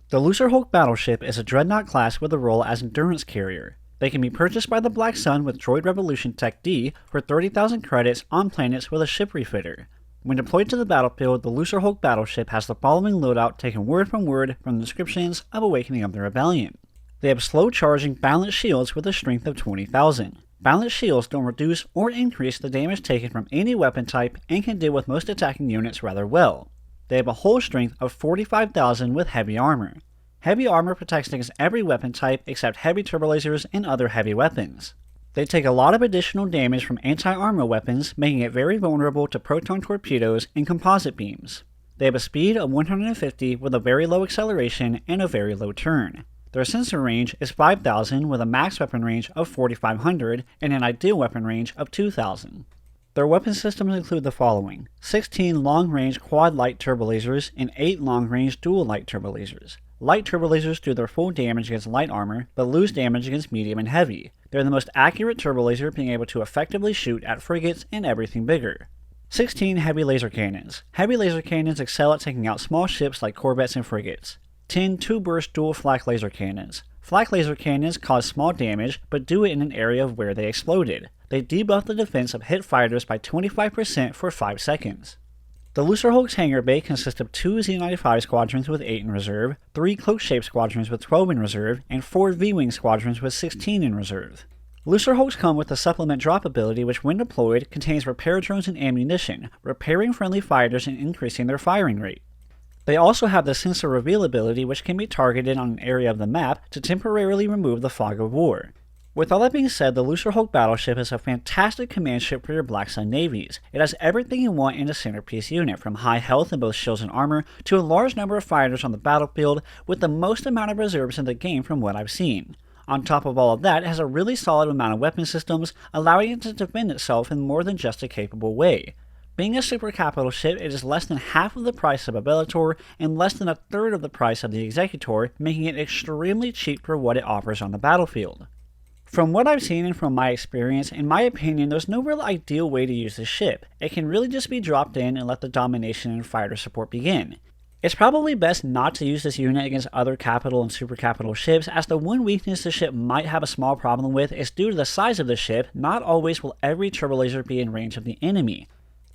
The Lurcehulk Battleship is a dreadnought class with a role as endurance carrier. They can be purchased by the Black Sun with Droid Revolution Tech D for 30,000 credits on planets with a ship refitter. When deployed to the battlefield, the Lurcehulk Battleship has the following loadout taken word from the descriptions of Awakening of the Rebellion. They have slow charging balanced shields with a strength of 20,000. Balanced shields don't reduce or increase the damage taken from any weapon type and can deal with most attacking units rather well. They have a hull strength of 45,000 with heavy armor. Heavy armor protects against every weapon type except heavy turbolasers and other heavy weapons. They take a lot of additional damage from anti-armor weapons, making it very vulnerable to proton torpedoes and composite beams. They have a speed of 150 with a very low acceleration and a very low turn. Their sensor range is 5,000 with a max weapon range of 4,500 and an ideal weapon range of 2,000. Their weapon systems include the following: 16 long-range quad light turbolasers and 8 long-range dual light turbolasers. Light turbolasers do their full damage against light armor, but lose damage against medium and heavy. They're the most accurate turbolaser, being able to effectively shoot at frigates and everything bigger. 16 heavy laser cannons. Heavy laser cannons excel at taking out small ships like corvettes and frigates. 10 two-burst dual flak laser cannons. Flak laser cannons cause small damage, but do it in an area of where they exploded. They debuff the defense of hit fighters by 25% for 5 seconds. The Lurcehulk's hangar bay consists of 2 Z-95 squadrons with 8 in reserve, 3 cloak-shaped squadrons with 12 in reserve, and 4 V-wing squadrons with 16 in reserve. Lurcehulks come with a supplement drop ability which, when deployed, contains repair drones and ammunition, repairing friendly fighters and increasing their firing rate. They also have the sensor reveal ability, which can be targeted on an area of the map to temporarily remove the fog of war. With all that being said, the Lurcehulk Battleship is a fantastic command ship for your Black Sun navies. It has everything you want in a centerpiece unit, from high health in both shields and armor, to a large number of fighters on the battlefield, with the most amount of reserves in the game from what I've seen. On top of all of that, it has a really solid amount of weapon systems, allowing it to defend itself in more than just a capable way. Being a super capital ship, it is less than half of the price of a Bellator and less than a third of the price of the Executor, making it extremely cheap for what it offers on the battlefield. From what I've seen and from my experience, in my opinion, there's no real ideal way to use this ship. It can really just be dropped in and let the domination and fighter support begin. It's probably best not to use this unit against other capital and super capital ships, as the one weakness the ship might have a small problem with is due to the size of the ship. Not always will every turbolaser be in range of the enemy.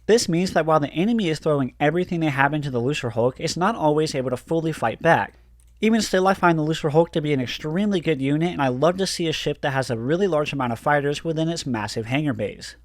This means that while the enemy is throwing everything they have into the Lurcehulk, it's not always able to fully fight back. Even still, I find the Lucrehulk to be an extremely good unit, and I love to see a ship that has a really large amount of fighters within its massive hangar bays.